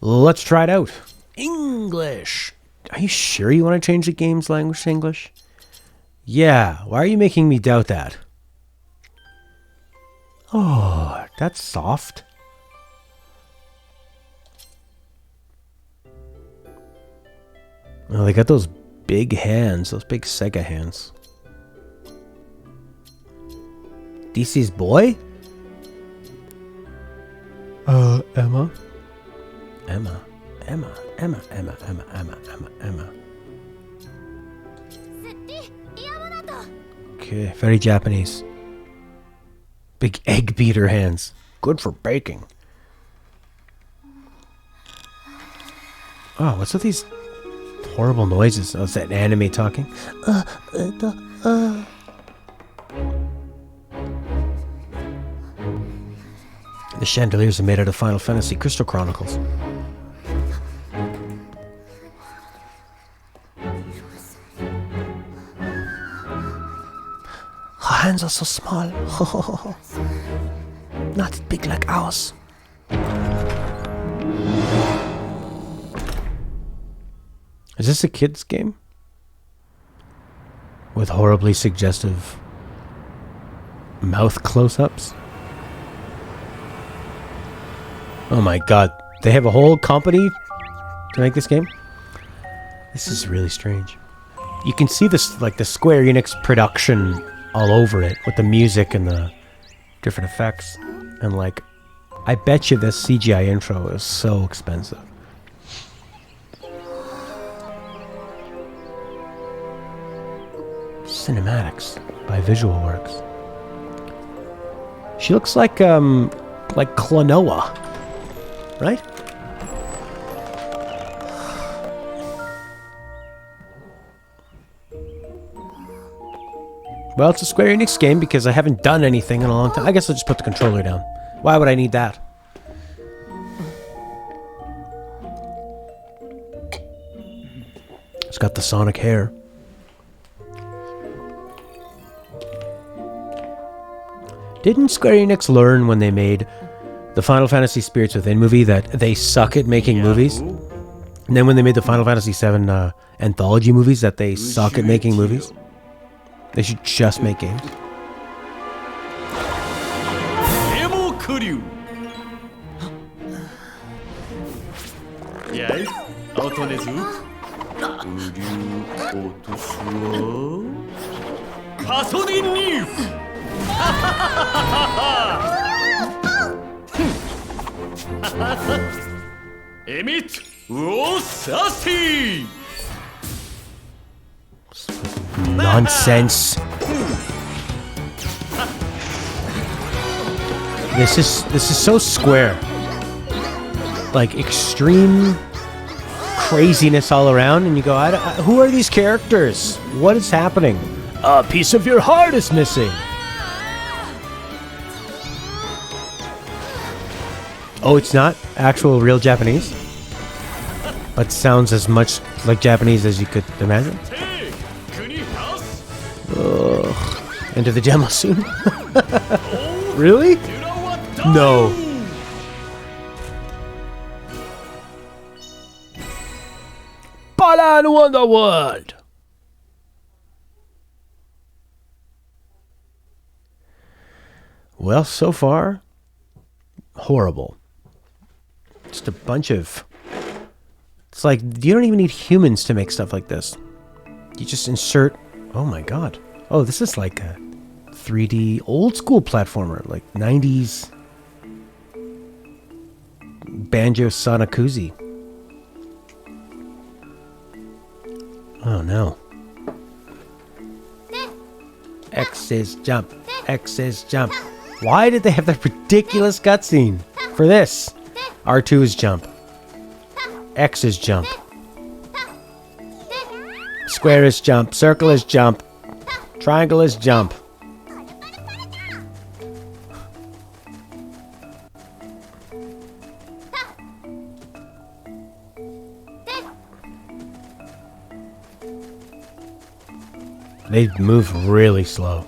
Let's try it out. English. Are you sure you want to change the game's language to English? Yeah, why are you making me doubt that? Oh, that's soft. Oh, they got those big hands, those big Sega hands. DC's boy? Emma? Emma. Okay, very Japanese. Big egg beater hands. Good for baking. Oh, what's with these horrible noises? Oh, is that anime talking? The chandeliers are made out of Final Fantasy Crystal Chronicles. Her hands are so small. Not big like ours. Is this a kid's game? With horribly suggestive mouth close-ups? Oh my god. They have a whole company to make this game? This is really strange. You can see this, like, the Square-Enix production all over it, with the music and the different effects. And, like, I bet you this CGI intro is so expensive. Cinematics by Visual Works. She looks like Klonoa, right? Well, it's a Square Enix game because I haven't done anything in a long time. I guess I'll just put the controller down. Why would I need that? It's got the Sonic hair. Didn't Square Enix learn when they made the Final Fantasy Spirits Within movie that they suck at making movies? And then when they made the Final Fantasy VII anthology movies that they suck at making movies? They should just make games. Emit Osasi. Nonsense. This is so Square. Like extreme craziness all around, and you go, who are these characters? What is happening? A piece of your heart is missing. Oh, it's not actual real Japanese? But sounds as much like Japanese as you could imagine. Ugh. Enter the demo soon? Really? No. BALAN WONDERWORLD! Well, so far, horrible. Just a bunch of... It's like, you don't even need humans to make stuff like this. You just insert... Oh my god. Oh, this is like a 3D old school platformer. Like 90s... Banjo-Sonic-Koozie. Oh no. X is jump. X is jump. Why did they have that ridiculous cutscene for this? R2 is jump. X is jump. Square is jump. Circle is jump. Triangle is jump. They move really slow.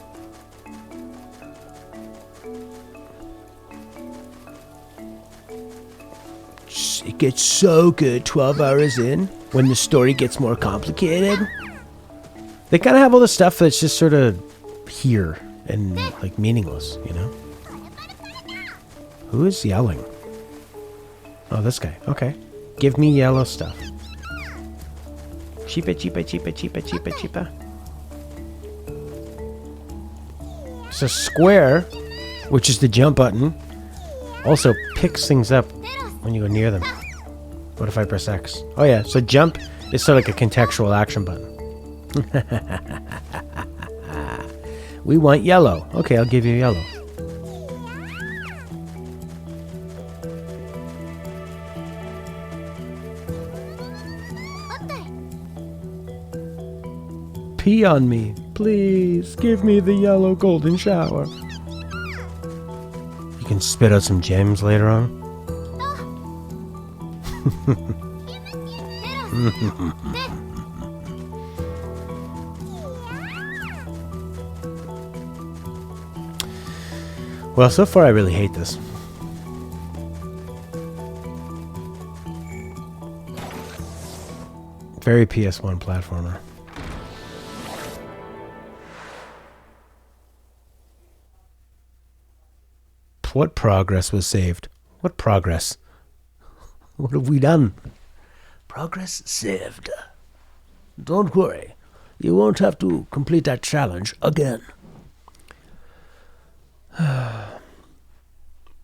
gets so good 12 hours in when the story gets more complicated. They kind of have all the stuff that's just sort of here and like meaningless, you know? Who is yelling? Oh, this guy. Okay. Give me yellow stuff. Cheapa, cheapa, cheapa, cheapa, cheapa, cheapa. So square, which is the jump button, also picks things up when you go near them. What if I press X? Oh yeah, so jump is sort of like a contextual action button. We want yellow. Okay, I'll give you yellow. Pee on me. Please, give me the yellow golden shower. You can spit out some gems later on. Well, so far I really hate this. Very PS1 platformer. What progress was saved? What progress? What have we done? Progress saved. Don't worry. You won't have to complete that challenge again.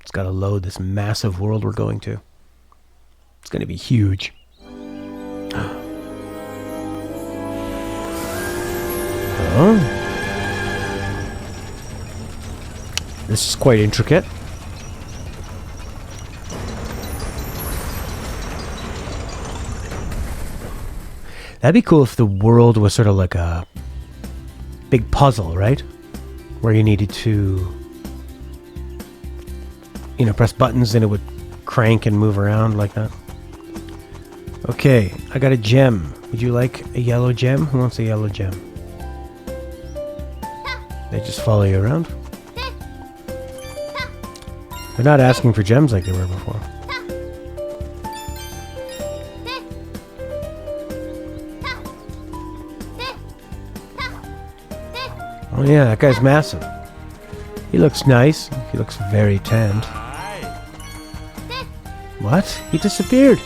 It's got to load this massive world we're going to. It's going to be huge. Oh. This is quite intricate. That'd be cool if the world was sort of like a big puzzle, right? Where you needed to, you know, press buttons and it would crank and move around like that. Okay, I got a gem. Would you like a yellow gem? Who wants a yellow gem? They just follow you around. They're not asking for gems like they were before. Oh yeah, that guy's massive. He looks nice. He looks very tanned. What? He disappeared.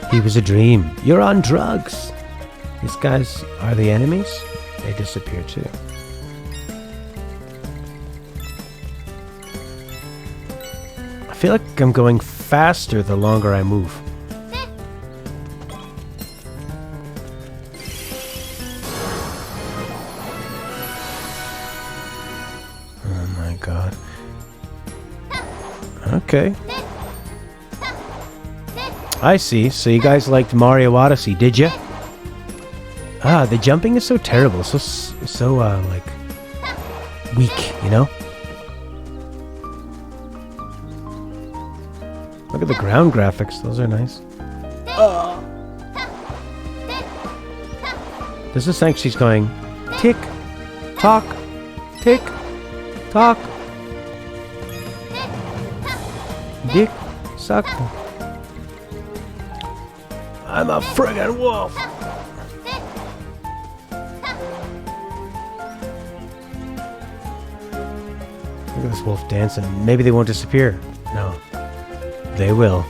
He was a dream. You're on drugs. These guys are the enemies. They disappear too. I feel like I'm going faster the longer I move. Oh my god. Okay. I see. So you guys liked Mario Odyssey, did you? Ah, the jumping is so terrible. So like, weak, you know? Look at the ground graphics. Those are nice. This is like she's going, tick, tock, tick, tock. Dick, suck. I'm a friggin' wolf. Look at this wolf dancing. Maybe they won't disappear. No. They will.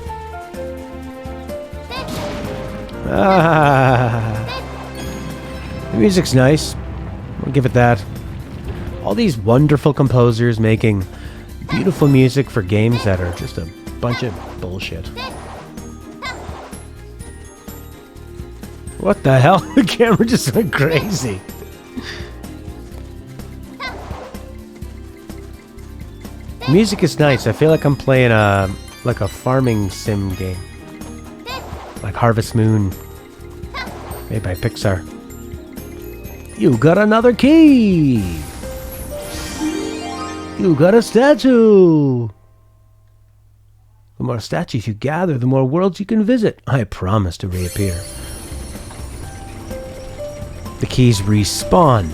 Ah. The music's nice. I'll give it that. All these wonderful composers making beautiful music for games that are just a bunch of bullshit. What the hell? The camera just went crazy. Music is nice. I feel like I'm playing like a farming sim game. Like Harvest Moon. Made by Pixar. You got another key! You got a statue! The more statues you gather, the more worlds you can visit. I promise to reappear. The keys respawn.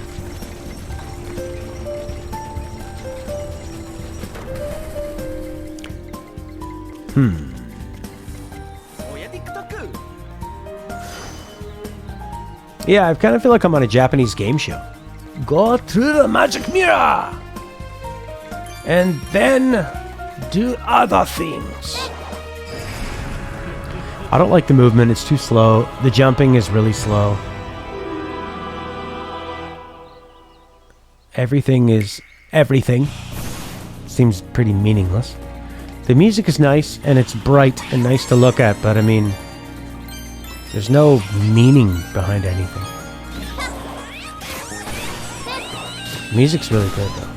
Yeah, I kind of feel like I'm on a Japanese game show. Go through the magic mirror! And then do other things. I don't like the movement, it's too slow. The jumping is really slow. Everything seems pretty meaningless. The music is nice and it's bright and nice to look at, but I mean, there's no meaning behind anything. Music's really good though.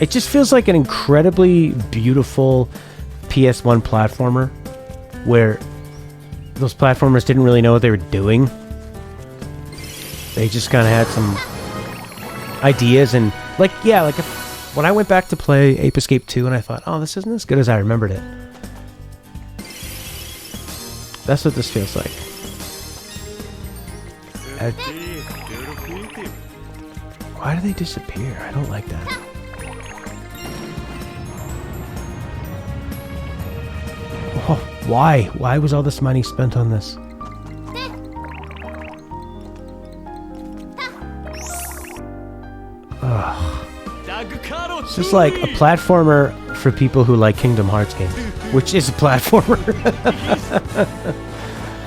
It just feels like an incredibly beautiful PS1 platformer where those platformers didn't really know what they were doing. They just kind of had some ideas and like when I went back to play Ape Escape 2 and I thought, oh, this isn't as good as I remembered it. That's what this feels like. Why do they disappear? I don't like that. Oh, why? Why was all this money spent on this? Ugh. It's just like a platformer for people who like Kingdom Hearts games, which is a platformer.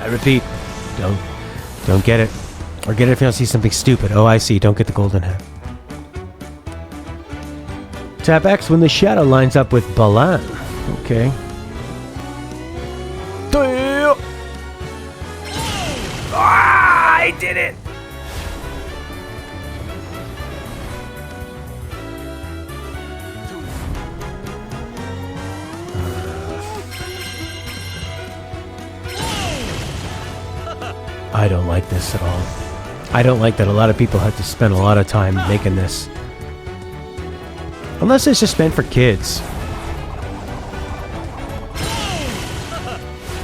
I repeat, don't get it. Or get it if you don't see something stupid. Oh, I see. Don't get the golden hat. Tap X when the shadow lines up with Balan. Okay. Ah, I did it! I don't like this at all. I don't like that a lot of people have to spend a lot of time making this. Unless it's just meant for kids.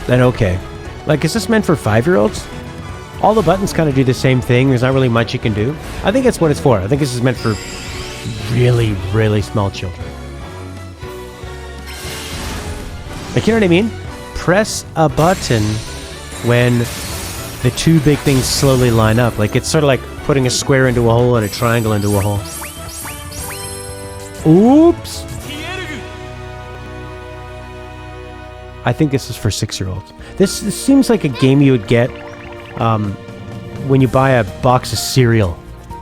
Then okay. Like, is this meant for 5-year-olds? All the buttons kind of do the same thing. There's not really much you can do. I think that's what it's for. I think this is meant for really, really small children. Like, you know what I mean? Press a button when the two big things slowly line up. Like, it's sort of like putting a square into a hole and a triangle into a hole. Oops! I think this is for 6-year-olds. This seems like a game you would get when you buy a box of cereal.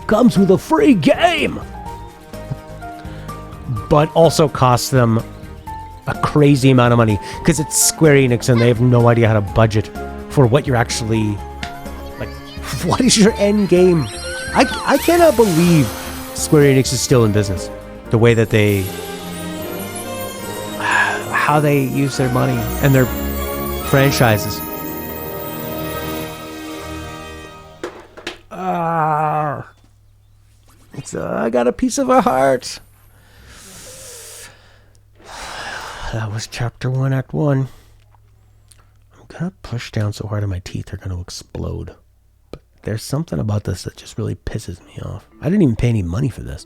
Comes with a free game! But also costs them a crazy amount of money. Because it's Square Enix and they have no idea how to budget for what you're actually... Like, what is your end game? I cannot believe Square Enix is still in business. The way that they... how they use their money and their franchises. I got a piece of a heart. That was chapter 1, act 1. I'm gonna push down so hard and my teeth are gonna explode. But there's something about this that just really pisses me off. I didn't even pay any money for this.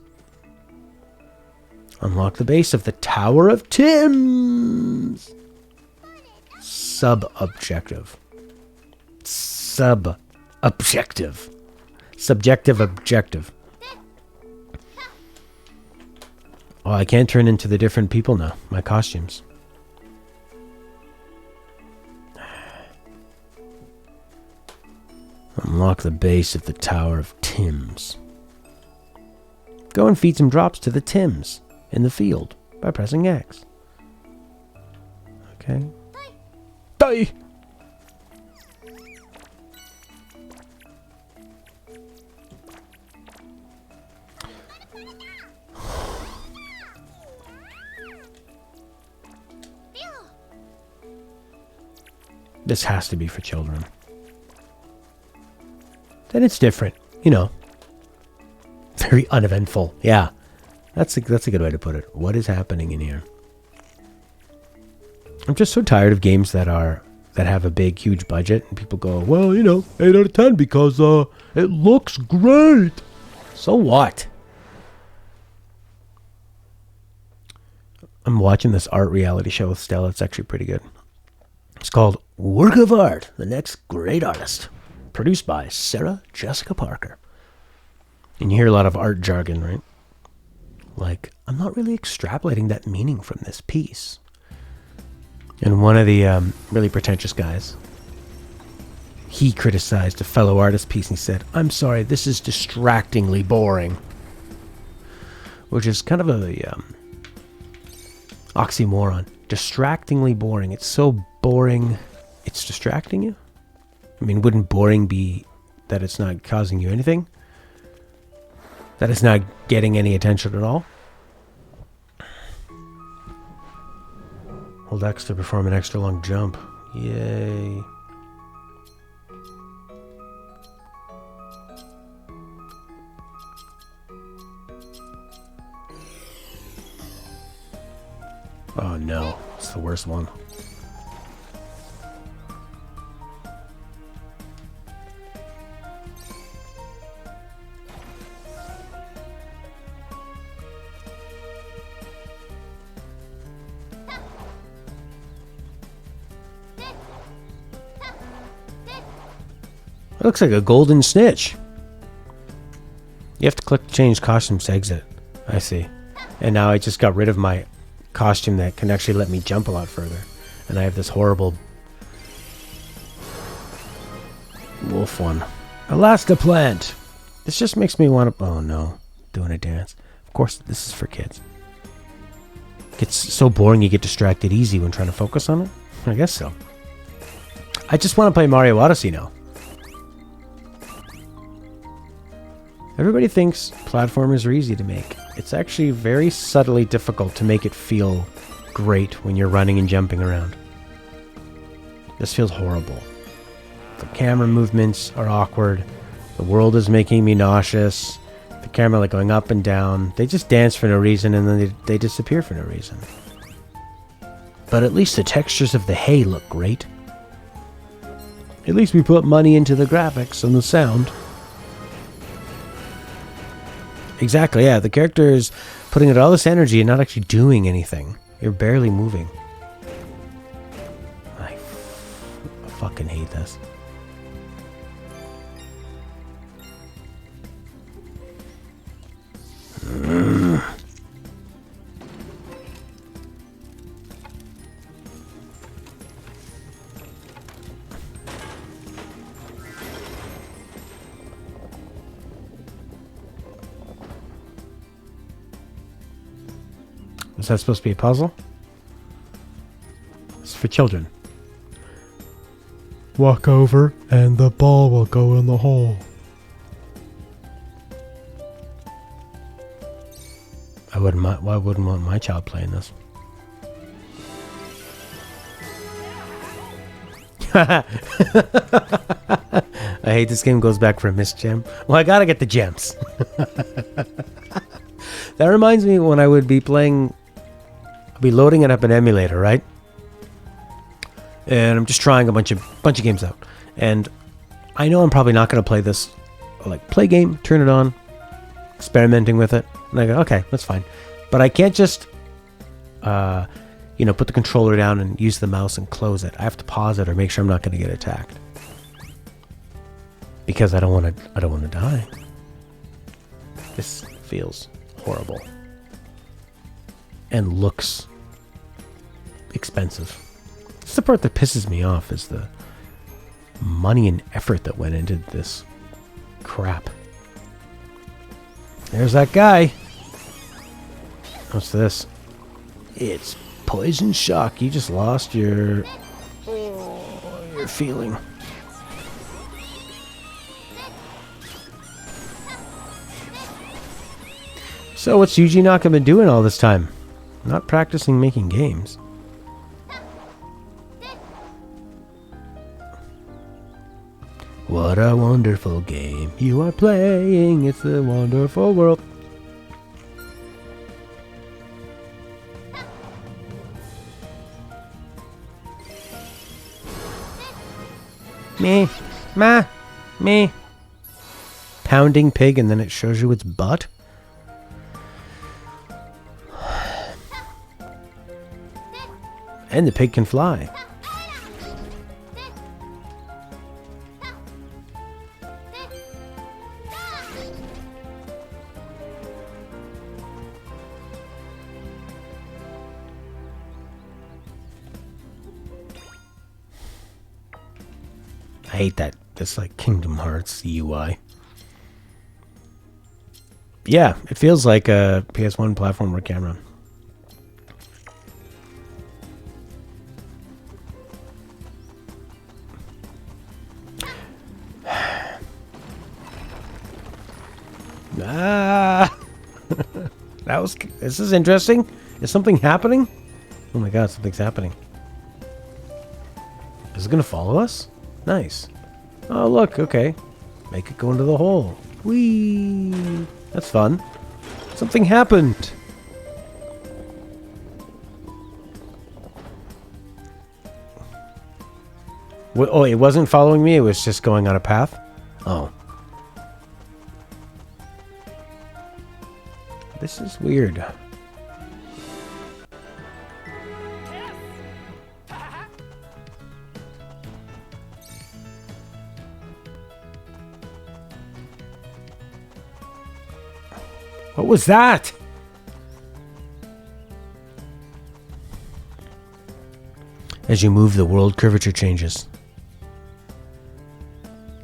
Unlock the base of the Tower of Tims. Sub-objective. Sub-objective. Subjective objective. Oh, I can't turn into the different people now. My costumes. Unlock the base of the Tower of Tims. Go and feed some drops to the Tims in the field by pressing X. Okay. Die! This has to be for children. Then it's different, you know. Very uneventful. Yeah. That's a good way to put it. What is happening in here? I'm just so tired of games that have a big, huge budget, and people go, well, you know, 8 out of 10 because it looks great. So what? I'm watching this art reality show with Stella. It's actually pretty good. It's called Work of Art, The Next Great Artist. Produced by Sarah Jessica Parker. And you hear a lot of art jargon, right? Like, I'm not really extrapolating that meaning from this piece. And one of the really pretentious guys, he criticized a fellow artist piece and he said, I'm sorry, this is distractingly boring. Which is kind of a oxymoron. Distractingly boring. It's so boring, it's distracting you? I mean, wouldn't boring be that it's not causing you anything? That it's not getting any attention at all? Hold X to perform an extra long jump. Yay. Oh no, it's the worst one. It looks like a golden snitch. You have to click to change costumes to exit. I see. And now I just got rid of my costume that can actually let me jump a lot further. And I have this horrible wolf one. Alaska plant. This just makes me want to... Oh no. Doing a dance. Of course, this is for kids. It gets so boring you get distracted easy when trying to focus on it? I guess so. I just want to play Mario Odyssey now. Everybody thinks platformers are easy to make. It's actually very subtly difficult to make it feel great when you're running and jumping around. This feels horrible. The camera movements are awkward. The world is making me nauseous. The camera like going up and down. They just dance for no reason and then they disappear for no reason. But at least the textures of the hay look great. At least we put money into the graphics and the sound. Exactly, yeah. The character is putting out all this energy and not actually doing anything. You're barely moving. I fucking hate this. Is that supposed to be a puzzle? It's for children. Walk over and the ball will go in the hole. Why wouldn't want my child playing this? I hate this game goes back for a missed gem. Well, I gotta get the gems. That reminds me when I would be playing... I'll be loading it up in emulator, right? And I'm just trying a bunch of games out. And I know I'm probably not going to play this. Like, play game, turn it on, experimenting with it. And I go, okay, that's fine. But I can't just, put the controller down and use the mouse and close it. I have to pause it or make sure I'm not going to get attacked. Because I don't want to die. This feels horrible. And looks expensive. It's the part that pisses me off is the money and effort that went into this crap. There's that guy. What's this? It's poison shock. You just lost your feeling. So what's Yuji Naka been doing all this time? Not practicing making games. What a wonderful game you are playing. It's a wonderful world. Me. Ma. Me. Pounding pig and then it shows you its butt. And the pig can fly. I hate that. This like Kingdom Hearts UI. Yeah, it feels like a PS1 platformer camera. Ah, this is interesting. Is something happening? Oh my god, something's happening. Is it gonna follow us? Nice. Oh look, okay. Make it go into the hole. Whee! That's fun. Something happened. Oh, it wasn't following me, it was just going on a path? Oh. This is weird. What was that? As you move, the world curvature changes.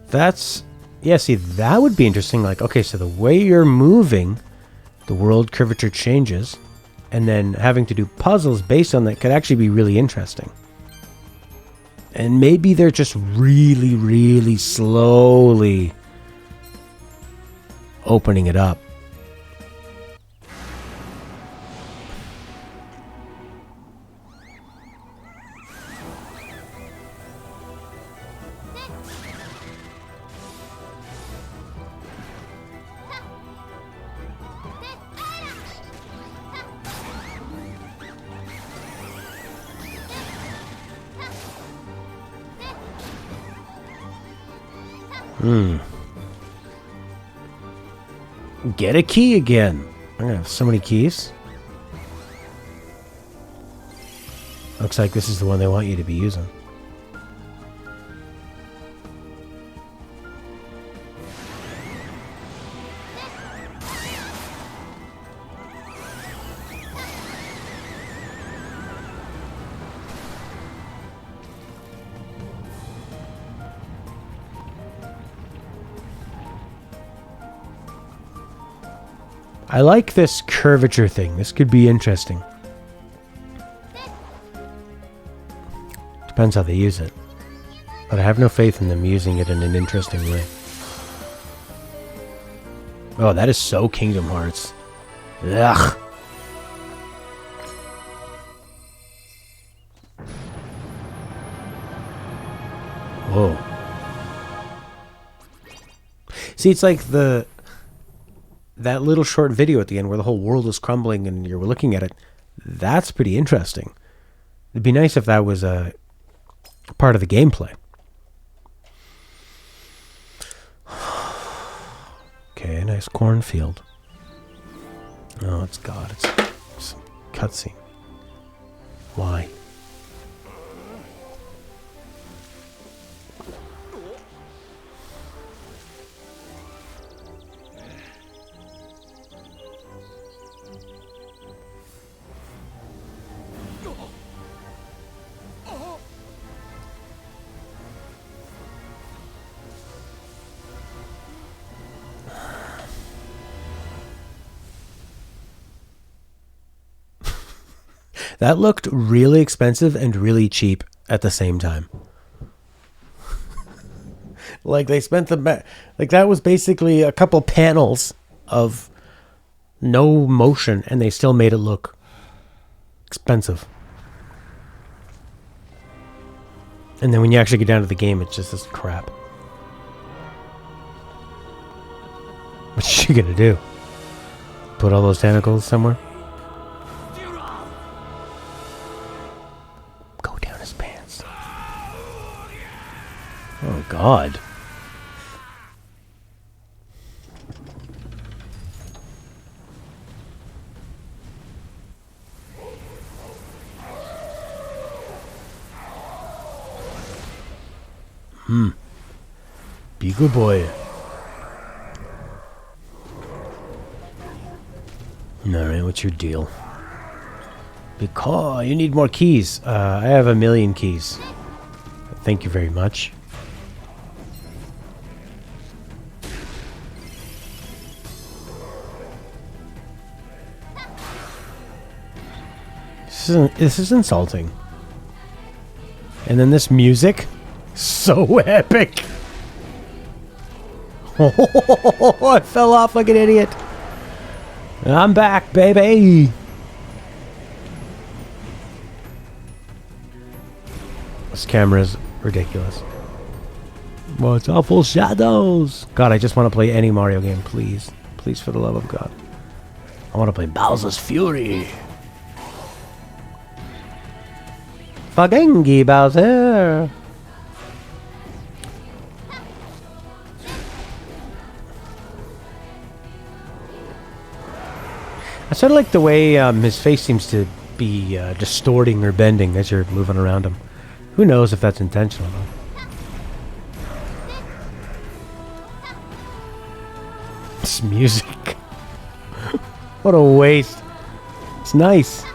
That's... yeah, see, that would be interesting. Like, okay, so the way you're moving, the world curvature changes, and then having to do puzzles based on that could actually be really interesting. And maybe they're just really, really slowly opening it up. Get a key again. I'm gonna have so many keys. Looks like this is the one they want you to be using. I like this curvature thing. This could be interesting. Depends how they use it. But I have no faith in them using it in an interesting way. Oh, that is so Kingdom Hearts. Ugh. Whoa. See, it's like that little short video at the end where the whole world is crumbling and you're looking at it. That's pretty interesting. It'd be nice if that was a part of the gameplay. Okay, nice cornfield. Oh, it's God. It's a cutscene. Why? That looked really expensive and really cheap at the same time. Like they spent like that was basically a couple panels of no motion and they still made it look expensive. And then when you actually get down to the game, it's just this crap. What you gonna do? Put all those tentacles somewhere? Oh, God. Be a good boy. Alright, what's your deal? Because you need more keys. I have 1,000,000 keys. Thank you very much. This is insulting. And then this music, so epic. Oh, I fell off like an idiot. I'm back, baby. This camera is ridiculous. What's awful shadows? God, I just want to play any Mario game, please. Please, for the love of God. I want to play Bowser's Fury. Fagengi Bowser. I sort of like the way his face seems to be distorting or bending as you're moving around him. Who knows if that's intentional though. This music. What a waste. It's nice.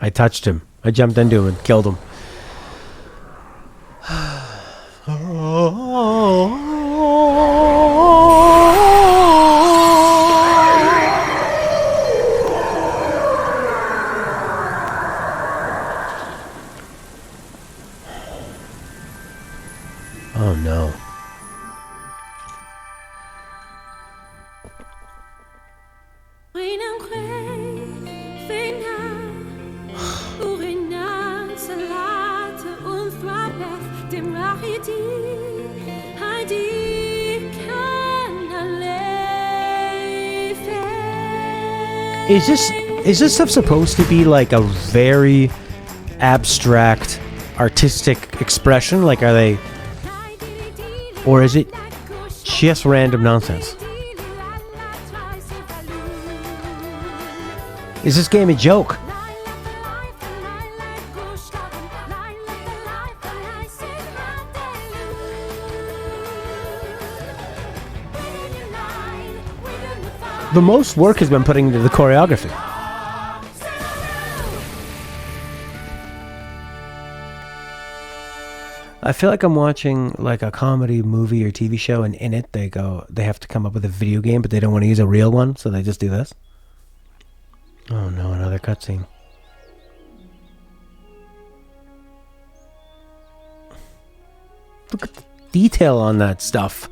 I touched him. I jumped into him and killed him. Oh no. Is this stuff supposed to be like a very abstract artistic expression? Like, are they, or is it just random nonsense? Is this game a joke? The most work has been putting into the choreography. I feel like I'm watching like a comedy movie or TV show, and in it they have to come up with a video game, but they don't want to use a real one, so they just do this. Oh no, another cutscene. Look at the detail on that stuff.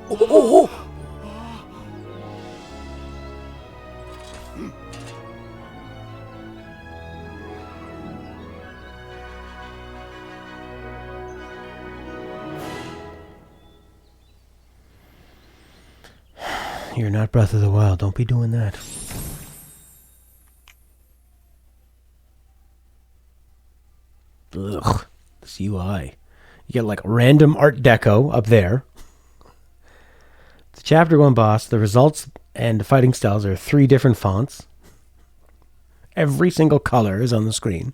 Oh. You're not Breath of the Wild. Don't be doing that. Ugh. This UI. You get like random Art Deco up there. The Chapter 1 boss, the results and the fighting styles are 3 different fonts. Every single color is on the screen.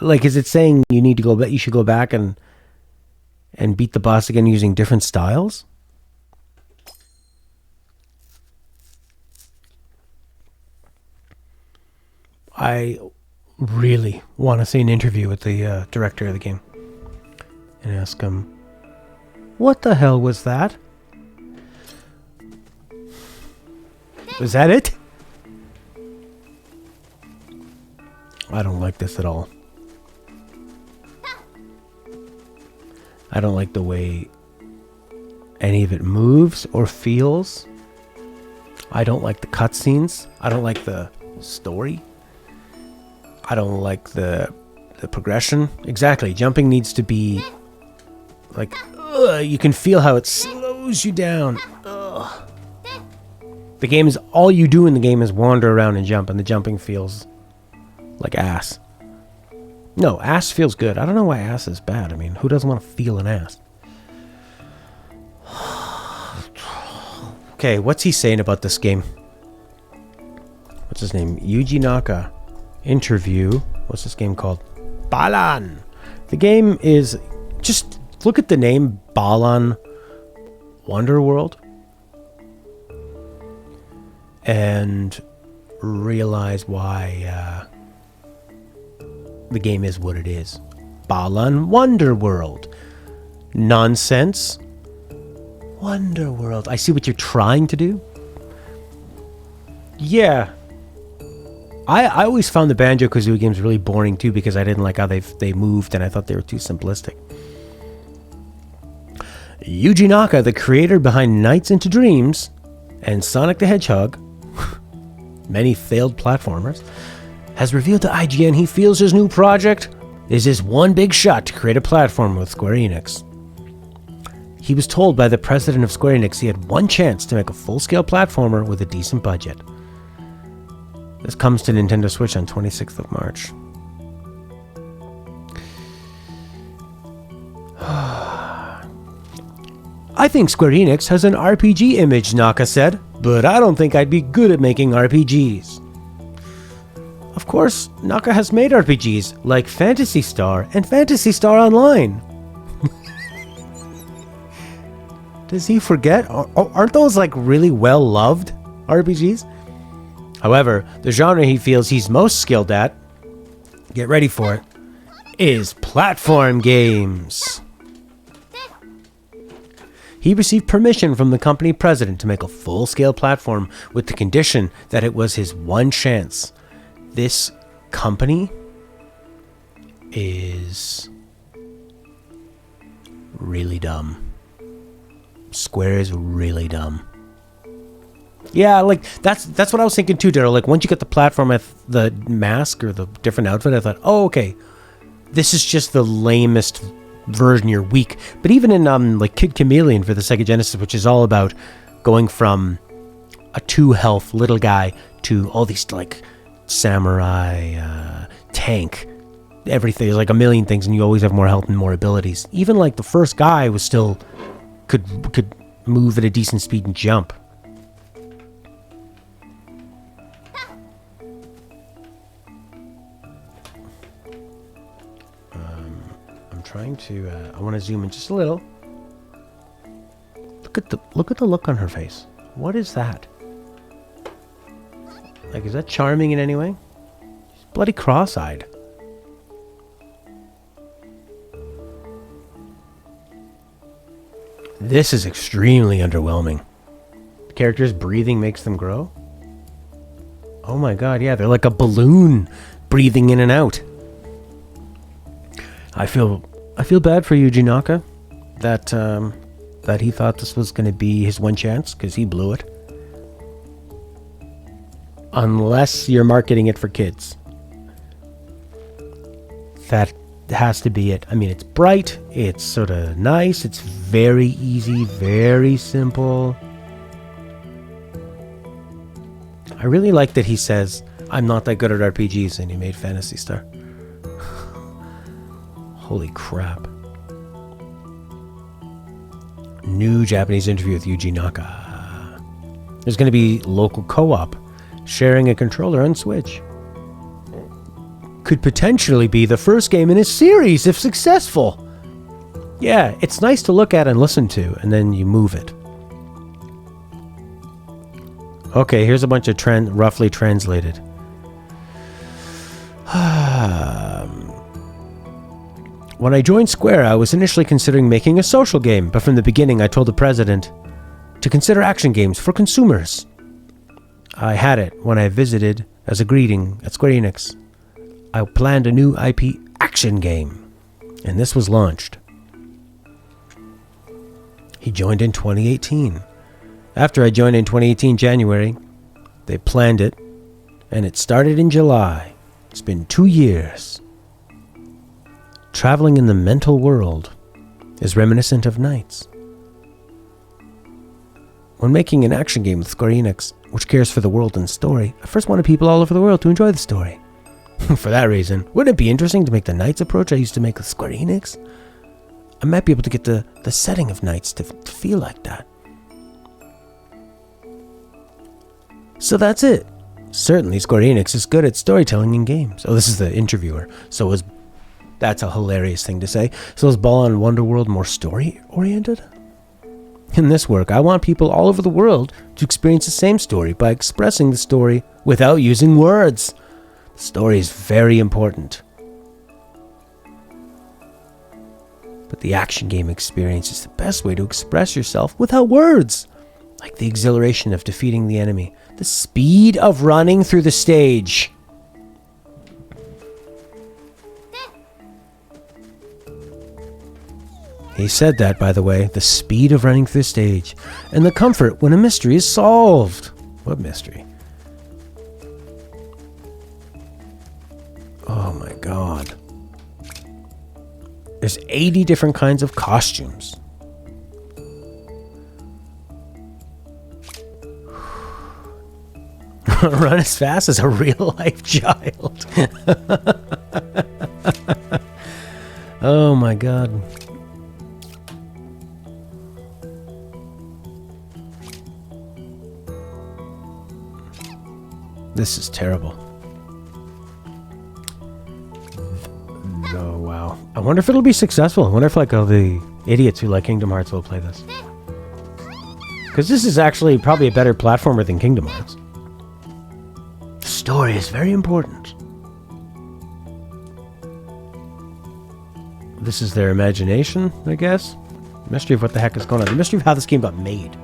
Like, is it saying you need to go back? You should go back and beat the boss again using different styles? I really want to see an interview with the director of the game and ask him, what the hell was that? Was that it? I don't like this at all. I don't like the way any of it moves or feels. I don't like the cutscenes. I don't like the story. I don't like the progression. Exactly. Jumping needs to be like, you can feel how it slows you down. Ugh. The game is, all you do in the game is wander around and jump, and the jumping feels like ass. No, ass feels good. I don't know why ass is bad. I mean, who doesn't want to feel an ass? Okay, what's he saying about this game? What's his name? Yuji Naka. Interview. What's this game called? Balan. The game is, just look at the name, Balan Wonderworld, and realize why the game is what it is. Balan Wonderworld. Nonsense. Wonderworld. I see what you're trying to do. Yeah. I always found the Banjo-Kazooie games really boring too, because I didn't like how they moved, and I thought they were too simplistic. Yuji Naka, the creator behind Nights into Dreams and Sonic the Hedgehog, many failed platformers, has revealed to IGN he feels his new project is his one big shot to create a platform with Square-Enix. He was told by the president of Square-Enix he had one chance to make a full-scale platformer with a decent budget. This comes to Nintendo Switch on 26th of March. I think Square Enix has an RPG image, Naka said, but I don't think I'd be good at making RPGs. Of course, Naka has made RPGs like Phantasy Star and Phantasy Star Online. Does he forget? Aren't those like really well-loved RPGs? However, the genre he feels he's most skilled at, get ready for it, is platform games. He received permission from the company president to make a full-scale platform with the condition that it was his one chance. This company is really dumb. Square is really dumb. Yeah, like that's what I was thinking too, Daryl. Like once you get the platform, the mask or the different outfit, I thought, oh, okay, this is just the lamest version. You're weak. But even in like Kid Chameleon for the Sega Genesis, which is all about going from a 2-health little guy to all these like samurai, tank, everything. There's like a million things, and you always have more health and more abilities. Even like the first guy was still could move at a decent speed and jump. I'm trying to. I want to zoom in just a little. Look at the look on her face. What is that? Like, is that charming in any way? She's bloody cross-eyed. This is extremely underwhelming. The characters' breathing makes them grow. Oh my god, yeah, they're like a balloon breathing in and out. I feel bad for Yuji Naka that he thought this was going to be his one chance, because he blew it. Unless you're marketing it for kids. That has to be it. I mean, it's bright, it's sort of nice, it's very easy, very simple. I really like that he says, I'm not that good at RPGs, and he made Phantasy Star. Holy crap. New Japanese interview with Yuji Naka. There's going to be local co-op, sharing a controller on Switch. Could potentially be the first game in a series if successful. Yeah, it's nice to look at and listen to, and then you move it. Okay, here's a bunch of roughly translated. When I joined Square, I was initially considering making a social game, but from the beginning I told the president to consider action games for consumers. I had it when I visited as a greeting at Square Enix. I planned a new IP action game, and this was launched. He joined in 2018. After I joined in 2018 January, they planned it, and it started in July. It's been 2 years. Traveling in the mental world is reminiscent of Nights. When making an action game with Square Enix, which cares for the world and story, I first wanted people all over the world to enjoy the story. For that reason, wouldn't it be interesting to make the Knights approach I used to make with Square-Enix? I might be able to get the setting of Knights to feel like that. So that's it. Certainly, Square-Enix is good at storytelling in games. Oh, this is the interviewer. That's a hilarious thing to say. So is Balan Wonderworld more story-oriented? In this work, I want people all over the world to experience the same story by expressing the story without using words. The story is very important. But the action game experience is the best way to express yourself without words. Like the exhilaration of defeating the enemy. The speed of running through the stage. He said that, by the way, the speed of running through the stage. And the comfort when a mystery is solved. What mystery? Oh my god. There's 80 different kinds of costumes. Run as fast as a real-life child. Oh my god. This is terrible. Oh, wow. I wonder if it'll be successful. I wonder if, like, all the idiots who like Kingdom Hearts will play this. Because this is actually probably a better platformer than Kingdom Hearts. The story is very important. This is their imagination, I guess. The mystery of what the heck is going on. The mystery of how this game got made.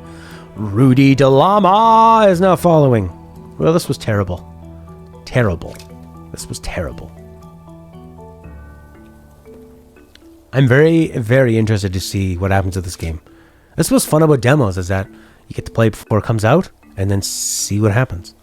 Rudy DeLama is now following. Well, this was terrible. Terrible. This was terrible. I'm very, very interested to see what happens with this game. That's what's fun about demos, is that you get to play before it comes out, and then see what happens.